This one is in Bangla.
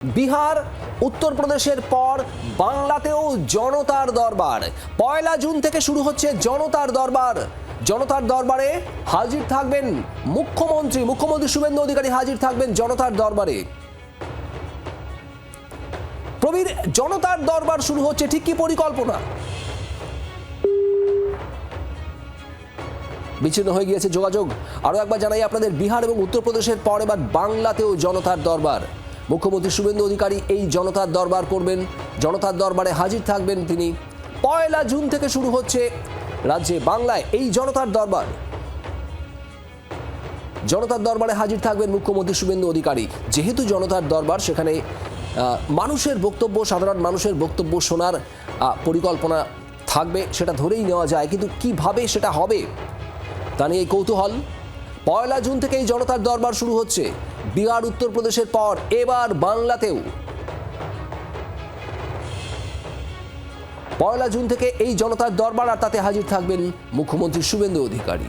বিহার উত্তরপ্রদেশের পর বাংলাতেও জনতার দরবার। 1 জুন থেকে শুরু হচ্ছে জনতার দরবার। জনতার দরবারে হাজির থাকবেন মুখ্যমন্ত্রী শুভেন্দু অধিকারী হাজির থাকবেন জনতার দরবারে। প্রবীর, জনতার দরবার শুরু হচ্ছে, ঠিক কি পরিকল্পনা? বিচ্ছিন্ন হয়ে গিয়েছে যোগাযোগ। আরো একবার জানাই আপনাদের, বিহার এবং উত্তরপ্রদেশের পর এবার বাংলাতেও জনতার দরবার। মুখ্যমন্ত্রী শুভেন্দু অধিকারী এই জনতার দরবার করবেন, জনতার দরবারে হাজির থাকবেন তিনি। 1 জুন থেকে শুরু হচ্ছে রাজ্যে বাংলায় এই জনতার দরবার। জনতার দরবারে হাজির থাকবেন মুখ্যমন্ত্রী শুভেন্দু অধিকারী। যেহেতু জনতার দরবার, সেখানে মানুষের বক্তব্য, সাধারণ মানুষের বক্তব্য শোনার পরিকল্পনা থাকবে, সেটা ধরেই নেওয়া যায়। কিন্তু কিভাবে সেটা হবে তা নিয়ে কৌতূহল। 1 জুন থেকে এই জনতার দরবার শুরু হচ্ছে বিহার উত্তরপ্রদেশের পর এবার বাংলাতেও। 1 জুন থেকে এই জনতার দরবার, আর তাতে হাজির থাকবেন মুখ্যমন্ত্রী শুভেন্দু অধিকারী।